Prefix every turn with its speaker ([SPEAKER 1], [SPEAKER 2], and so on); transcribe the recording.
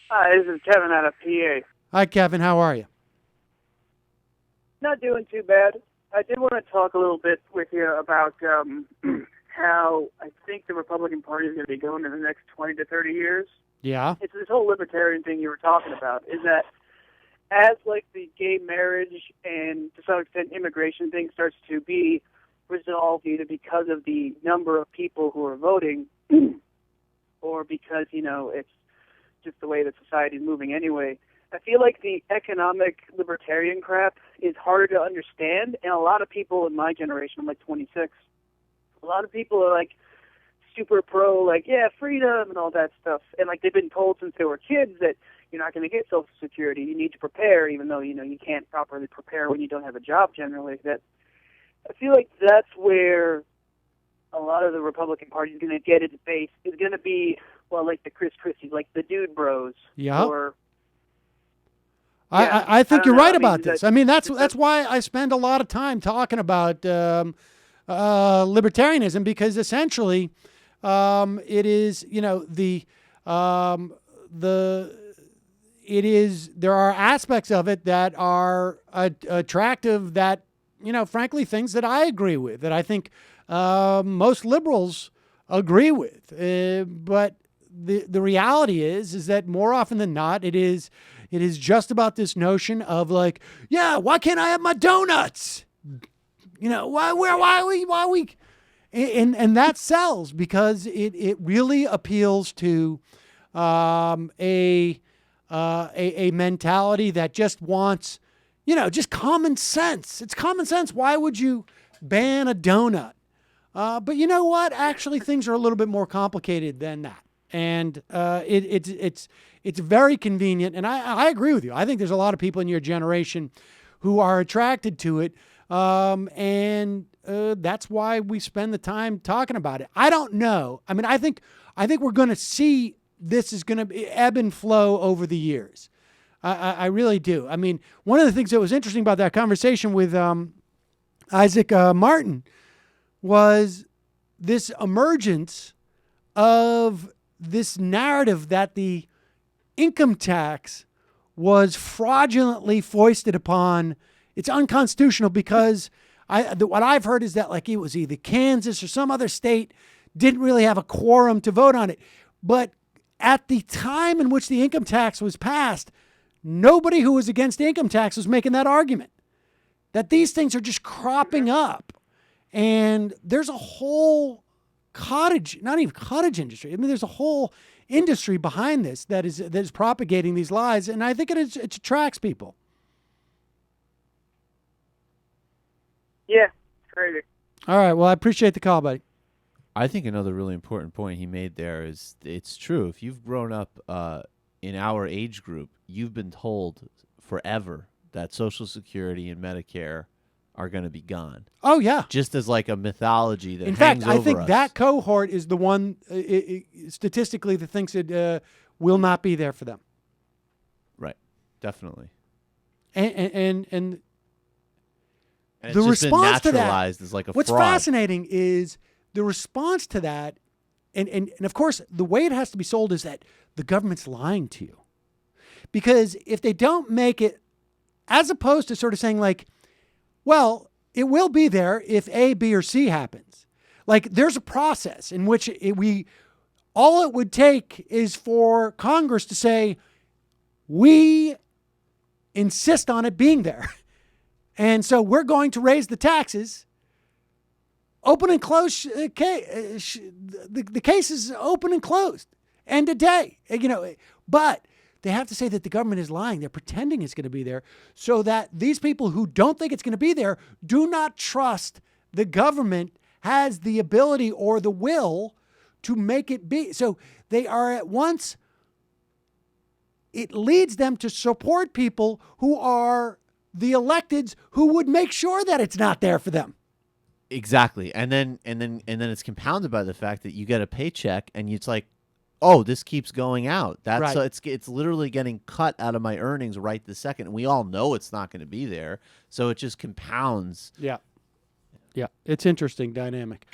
[SPEAKER 1] Hi, this is Kevin out of PA.
[SPEAKER 2] Hi, Kevin. How are you?
[SPEAKER 1] Not doing too bad. I did want to talk a little bit with you about how I think the Republican Party is going to be going in the next 20 to 30 years.
[SPEAKER 2] Yeah.
[SPEAKER 1] It's this whole libertarian thing you were talking about, is that as like the gay marriage and to some extent immigration thing starts to be resolved either because of the number of people who are voting or because, it's just the way that society is moving anyway, I feel like the economic libertarian crap is harder to understand, and a lot of people in my generation, I'm like 26, a lot of people are like super pro, like, yeah, freedom and all that stuff. And like they've been told since they were kids that you're not going to get Social Security, you need to prepare, even though, you can't properly prepare when you don't have a job generally. That I feel like that's where a lot of the Republican Party is going to get its base, is going to be, well, like the Chris Christies, like the dude bros.
[SPEAKER 2] Yeah.
[SPEAKER 1] Or
[SPEAKER 2] I think you're right about this.
[SPEAKER 1] That's
[SPEAKER 2] why I spend a lot of time talking about libertarianism, because essentially it is, there are aspects of it that are attractive that, frankly, things that I agree with, that I think most liberals agree with. But the reality is that more often than not, it is just about this notion of like, yeah, why can't I have my donuts? Why we, and that sells because it really appeals to a mentality that just wants, just common sense. It's common sense. Why would you ban a donut? But you know what? Actually, things are a little bit more complicated than that. And it's very convenient. And I agree with you. I think there's a lot of people in your generation who are attracted to it. And that's why we spend the time talking about it. I don't know. I mean, I think we're going to see this is going to ebb and flow over the years. I really do. I mean, one of the things that was interesting about that conversation with Isaac Martin was this emergence of this narrative that the income tax was fraudulently foisted upon. It's unconstitutional because what I've heard is that like it was either Kansas or some other state didn't really have a quorum to vote on it. But at the time in which the income tax was passed, nobody who was against income tax was making that argument, that these things are just cropping up. And there's a whole not even cottage industry. I mean, there's a whole industry behind this that is propagating these lies. And I think it attracts people.
[SPEAKER 1] Yeah, it's crazy.
[SPEAKER 2] All right. Well, I appreciate the call, buddy.
[SPEAKER 3] I think another really important point he made there is it's true. If you've grown up in our age group, you've been told forever that Social Security and Medicare are going to be gone.
[SPEAKER 2] Oh, yeah.
[SPEAKER 3] Just as like a mythology that
[SPEAKER 2] in
[SPEAKER 3] hangs
[SPEAKER 2] fact,
[SPEAKER 3] over
[SPEAKER 2] I think
[SPEAKER 3] us.
[SPEAKER 2] that cohort is the one statistically that thinks it will not be there for them.
[SPEAKER 3] Right. Definitely.
[SPEAKER 2] And
[SPEAKER 3] it's
[SPEAKER 2] the
[SPEAKER 3] just been
[SPEAKER 2] response to that,
[SPEAKER 3] naturalized as like a
[SPEAKER 2] what's
[SPEAKER 3] fraud.
[SPEAKER 2] fascinating is the response to that, and of course, the way it has to be sold is that the government's lying to you. Because if they don't make it, as opposed to sort of saying like, well, it will be there if A, B, or C happens. Like there's a process in which all it would take is for Congress to say, we insist on it being there. And so we're going to raise the taxes. Open and close. The case is open and closed. End of day. But they have to say that the government is lying. They're pretending it's going to be there so that these people who don't think it's going to be there do not trust the government has the ability or the will to make it be. So they are at once, it leads them to support people who are the electeds who would make sure that it's not there for them.
[SPEAKER 3] Exactly. And then it's compounded by the fact that you get a paycheck and it's like, oh, this keeps going out. That's
[SPEAKER 2] right.
[SPEAKER 3] So it's literally getting cut out of my earnings right this second. And we all know it's not going to be there. So it just compounds.
[SPEAKER 2] Yeah. Yeah. It's interesting dynamic.